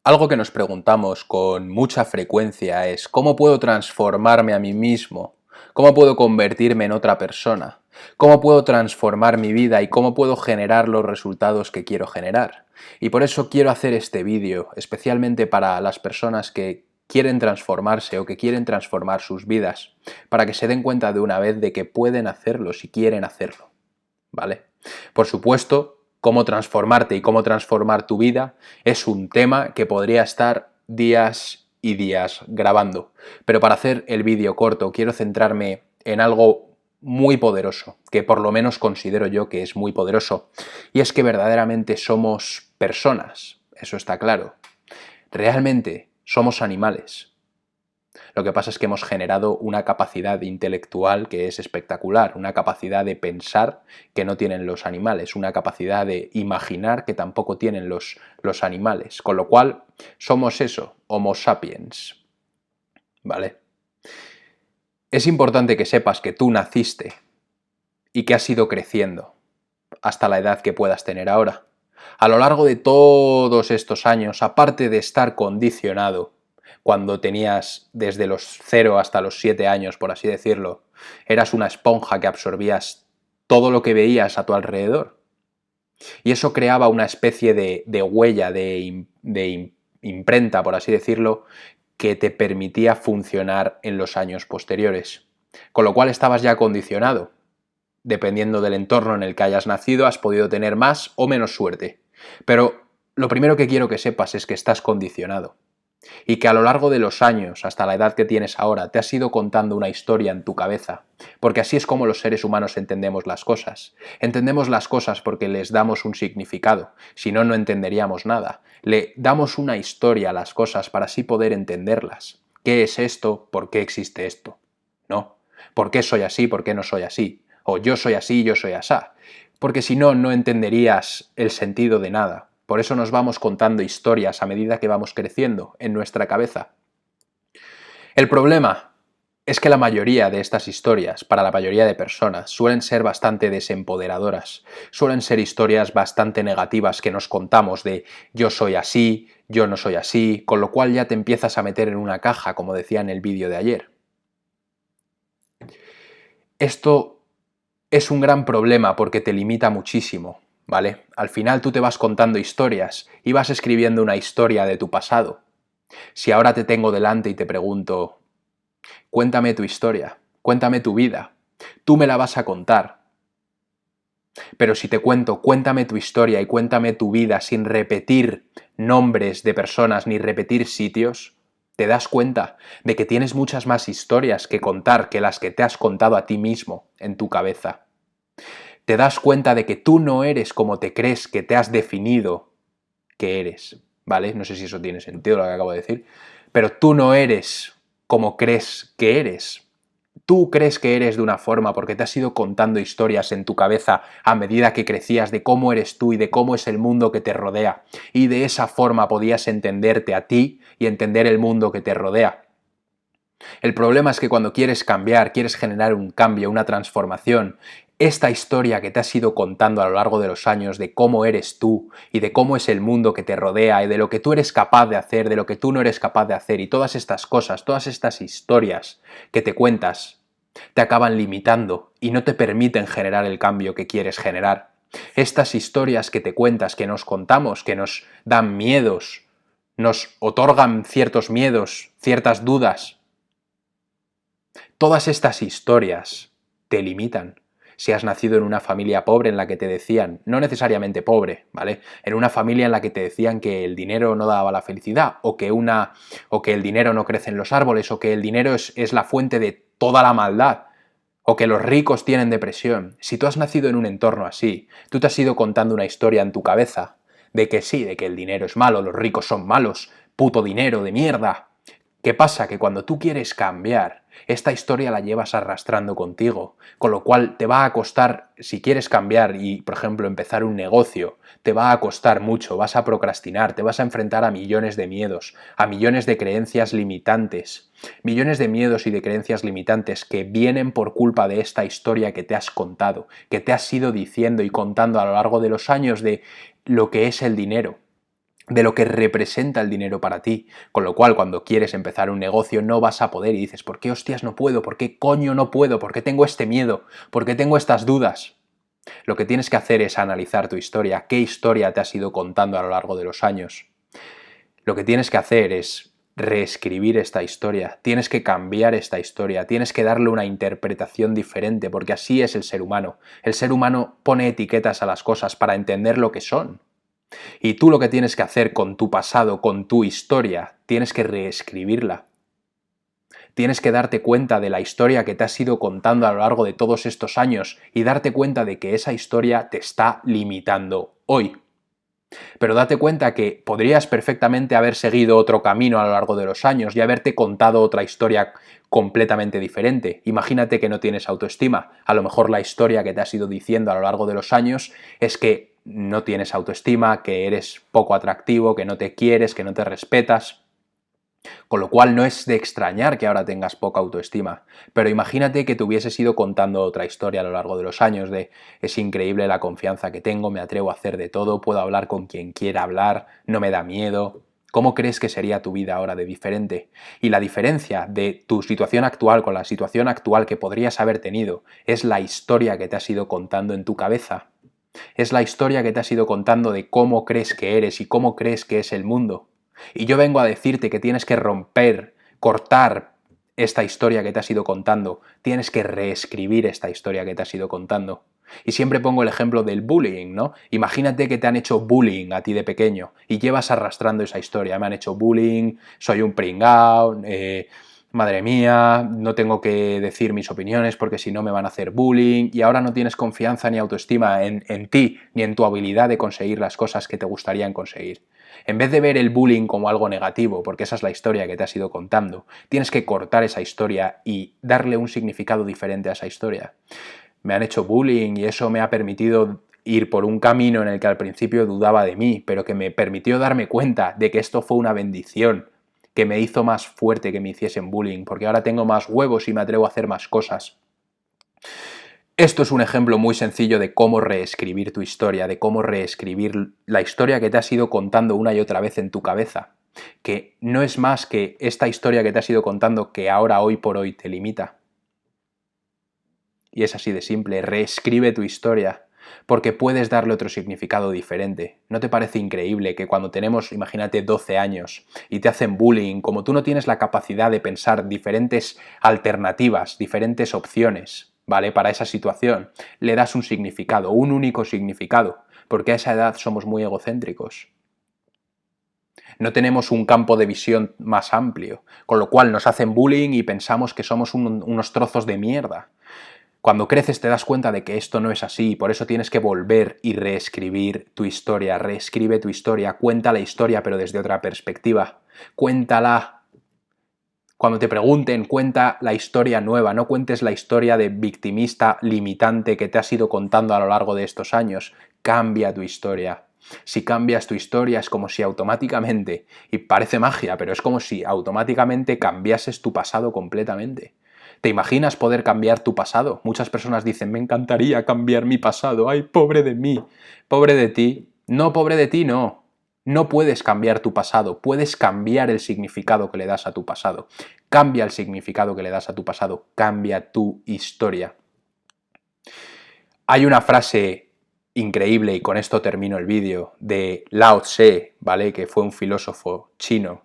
Algo que nos preguntamos con mucha frecuencia es ¿cómo puedo transformarme a mí mismo? ¿Cómo puedo convertirme en otra persona? ¿Cómo puedo transformar mi vida y cómo puedo generar los resultados que quiero generar? Y por eso quiero hacer este vídeo, especialmente para las personas que quieren transformarse o que quieren transformar sus vidas, para que se den cuenta de una vez de que pueden hacerlo si quieren hacerlo, ¿vale? Por supuesto, cómo transformarte y cómo transformar tu vida es un tema que podría estar días y días grabando. Pero para hacer el vídeo corto quiero centrarme en algo muy poderoso, que por lo menos considero yo que es muy poderoso, y es que verdaderamente somos personas, eso está claro. Realmente somos animales. Lo que pasa es que hemos generado una capacidad intelectual que es espectacular, una capacidad de pensar que no tienen los animales, una capacidad de imaginar que tampoco tienen los animales, con lo cual somos eso, Homo sapiens, ¿vale? Es importante que sepas que tú naciste y que has ido creciendo hasta la edad que puedas tener ahora. A lo largo de todos estos años, aparte de estar condicionado, cuando tenías desde los 0 hasta los 7 años, por así decirlo, eras una esponja que absorbías todo lo que veías a tu alrededor. Y eso creaba una especie de huella, de imprenta, por así decirlo, que te permitía funcionar en los años posteriores. Con lo cual estabas ya condicionado. Dependiendo del entorno en el que hayas nacido, has podido tener más o menos suerte. Pero lo primero que quiero que sepas es que estás condicionado. Y que a lo largo de los años, hasta la edad que tienes ahora, te has ido contando una historia en tu cabeza. Porque así es como los seres humanos entendemos las cosas. Entendemos las cosas porque les damos un significado. Si no, no entenderíamos nada. Le damos una historia a las cosas para así poder entenderlas. ¿Qué es esto? ¿Por qué existe esto? ¿No? ¿Por qué soy así? ¿Por qué no soy así? O yo soy así, yo soy asá. Porque si no, no entenderías el sentido de nada. Por eso nos vamos contando historias a medida que vamos creciendo en nuestra cabeza. El problema es que la mayoría de estas historias, para la mayoría de personas, suelen ser bastante desempoderadoras. Suelen ser historias bastante negativas que nos contamos de yo soy así, yo no soy así, con lo cual ya te empiezas a meter en una caja, como decía en el vídeo de ayer. Esto es un gran problema porque te limita muchísimo, ¿vale? Al final tú te vas contando historias y vas escribiendo una historia de tu pasado. Si ahora te tengo delante y te pregunto, cuéntame tu historia, cuéntame tu vida, tú me la vas a contar. Pero si te cuento, cuéntame tu historia y cuéntame tu vida sin repetir nombres de personas ni repetir sitios, te das cuenta de que tienes muchas más historias que contar que las que te has contado a ti mismo en tu cabeza. Te das cuenta de que tú no eres como te crees que te has definido que eres, ¿vale? No sé si eso tiene sentido lo que acabo de decir, pero tú no eres como crees que eres. Tú crees que eres de una forma porque te has ido contando historias en tu cabeza a medida que crecías de cómo eres tú y de cómo es el mundo que te rodea. Y de esa forma podías entenderte a ti y entender el mundo que te rodea. El problema es que cuando quieres cambiar, quieres generar un cambio, una transformación, esta historia que te has ido contando a lo largo de los años de cómo eres tú y de cómo es el mundo que te rodea y de lo que tú eres capaz de hacer, de lo que tú no eres capaz de hacer y todas estas cosas, todas estas historias que te cuentas, te acaban limitando y no te permiten generar el cambio que quieres generar. Estas historias que te cuentas, que nos contamos, que nos dan miedos, nos otorgan ciertos miedos, ciertas dudas, todas estas historias te limitan. Si has nacido en una familia pobre en la que te decían, no necesariamente pobre, ¿vale? En una familia en la que te decían que el dinero no daba la felicidad, o que el dinero no crece en los árboles, o que el dinero es la fuente de toda la maldad, o que los ricos tienen depresión. Si tú has nacido en un entorno así, tú te has ido contando una historia en tu cabeza de que sí, de que el dinero es malo, los ricos son malos, puto dinero de mierda. ¿Qué pasa? Que cuando tú quieres cambiar, esta historia la llevas arrastrando contigo, con lo cual te va a costar, si quieres cambiar y, por ejemplo, empezar un negocio, te va a costar mucho, vas a procrastinar, te vas a enfrentar a millones de miedos, a millones de creencias limitantes, millones de miedos y de creencias limitantes que vienen por culpa de esta historia que te has contado, que te has ido diciendo y contando a lo largo de los años de lo que es el dinero. de lo que representa el dinero para ti, con lo cual cuando quieres empezar un negocio no vas a poder y dices, ¿por qué hostias no puedo? ¿Por qué coño no puedo? ¿Por qué tengo este miedo? ¿Por qué tengo estas dudas? Lo que tienes que hacer es analizar tu historia, qué historia te has ido contando a lo largo de los años. Lo que tienes que hacer es reescribir esta historia, tienes que cambiar esta historia, tienes que darle una interpretación diferente, porque así es el ser humano. El ser humano pone etiquetas a las cosas para entender lo que son. Y tú lo que tienes que hacer con tu pasado, con tu historia, tienes que reescribirla. Tienes que darte cuenta de la historia que te has ido contando a lo largo de todos estos años y darte cuenta de que esa historia te está limitando hoy. Pero date cuenta que podrías perfectamente haber seguido otro camino a lo largo de los años y haberte contado otra historia completamente diferente. Imagínate que no tienes autoestima. A lo mejor la historia que te has ido diciendo a lo largo de los años es que no tienes autoestima, que eres poco atractivo, que no te quieres, que no te respetas. Con lo cual no es de extrañar que ahora tengas poca autoestima. Pero imagínate que te hubieses ido contando otra historia a lo largo de los años de es increíble la confianza que tengo, me atrevo a hacer de todo, puedo hablar con quien quiera hablar, no me da miedo. ¿Cómo crees que sería tu vida ahora de diferente? Y la diferencia de tu situación actual con la situación actual que podrías haber tenido es la historia que te has ido contando en tu cabeza. Es la historia que te has ido contando de cómo crees que eres y cómo crees que es el mundo. Y yo vengo a decirte que tienes que romper, cortar esta historia que te has ido contando, tienes que reescribir esta historia que te has ido contando. Y siempre pongo el ejemplo del bullying, ¿no? Imagínate que te han hecho bullying a ti de pequeño y llevas arrastrando esa historia. Me han hecho bullying, soy un pringao, madre mía, no tengo que decir mis opiniones porque si no me van a hacer bullying, y ahora no tienes confianza ni autoestima en ti ni en tu habilidad de conseguir las cosas que te gustarían conseguir. En vez de ver el bullying como algo negativo, porque esa es la historia que te has ido contando, tienes que cortar esa historia y darle un significado diferente a esa historia. Me han hecho bullying y eso me ha permitido ir por un camino en el que al principio dudaba de mí, pero que me permitió darme cuenta de que esto fue una bendición, que me hizo más fuerte que me hiciesen bullying, porque ahora tengo más huevos y me atrevo a hacer más cosas. Esto es un ejemplo muy sencillo de cómo reescribir tu historia, de cómo reescribir la historia que te has ido contando una y otra vez en tu cabeza, que no es más que esta historia que te has ido contando que ahora, hoy por hoy, te limita. Y es así de simple, reescribe tu historia, porque puedes darle otro significado diferente. ¿No te parece increíble que cuando tenemos, imagínate, 12 años y te hacen bullying, como tú no tienes la capacidad de pensar diferentes alternativas, diferentes opciones, ¿vale? Para esa situación, le das un significado, un único significado, porque a esa edad somos muy egocéntricos. No tenemos un campo de visión más amplio, con lo cual nos hacen bullying y pensamos que somos unos trozos de mierda. Cuando creces te das cuenta de que esto no es así, por eso tienes que volver y reescribir tu historia. Reescribe tu historia, cuenta la historia pero desde otra perspectiva. Cuéntala. Cuando te pregunten, cuenta la historia nueva, no cuentes la historia de victimista limitante que te has ido contando a lo largo de estos años. Cambia tu historia. Si cambias tu historia es como si automáticamente, y parece magia, pero es como si automáticamente cambiases tu pasado completamente. ¿Te imaginas poder cambiar tu pasado? Muchas personas dicen, me encantaría cambiar mi pasado, ay, pobre de mí, pobre de ti. No, pobre de ti, no. No puedes cambiar tu pasado, puedes cambiar el significado que le das a tu pasado. Cambia el significado que le das a tu pasado, cambia tu historia. Hay una frase increíble, y con esto termino el vídeo, de Lao Tse, ¿vale? Que fue un filósofo chino,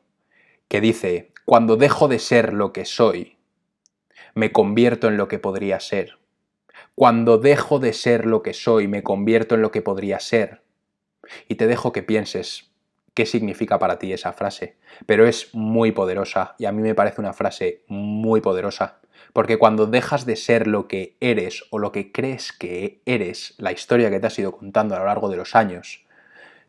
que dice, cuando dejo de ser lo que soy, me convierto en lo que podría ser. Cuando dejo de ser lo que soy, me convierto en lo que podría ser. Y te dejo que pienses qué significa para ti esa frase. Pero es muy poderosa y a mí me parece una frase muy poderosa. Porque cuando dejas de ser lo que eres o lo que crees que eres, la historia que te has ido contando a lo largo de los años,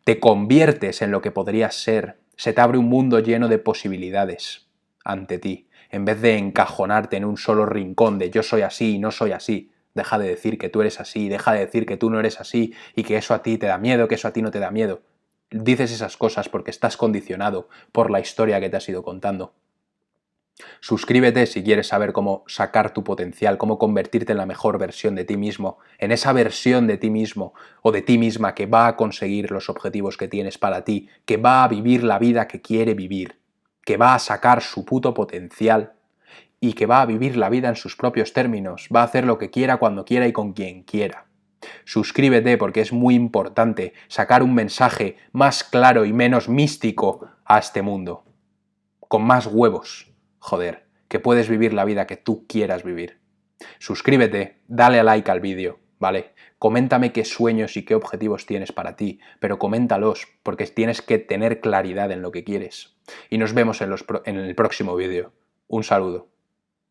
te conviertes en lo que podrías ser. Se te abre un mundo lleno de posibilidades ante ti. En vez de encajonarte en un solo rincón de yo soy así y no soy así, deja de decir que tú eres así, deja de decir que tú no eres así y que eso a ti te da miedo, que eso a ti no te da miedo. Dices esas cosas porque estás condicionado por la historia que te has ido contando. Suscríbete si quieres saber cómo sacar tu potencial, cómo convertirte en la mejor versión de ti mismo, en esa versión de ti mismo o de ti misma que va a conseguir los objetivos que tienes para ti, que va a vivir la vida que quiere vivir, que va a sacar su puto potencial y que va a vivir la vida en sus propios términos, va a hacer lo que quiera, cuando quiera y con quien quiera. Suscríbete porque es muy importante sacar un mensaje más claro y menos místico a este mundo, con más huevos, joder, que puedes vivir la vida que tú quieras vivir. Suscríbete, dale a like al vídeo, ¿vale? Coméntame qué sueños y qué objetivos tienes para ti, pero coméntalos, porque tienes que tener claridad en lo que quieres. Y nos vemos en el próximo vídeo. Un saludo.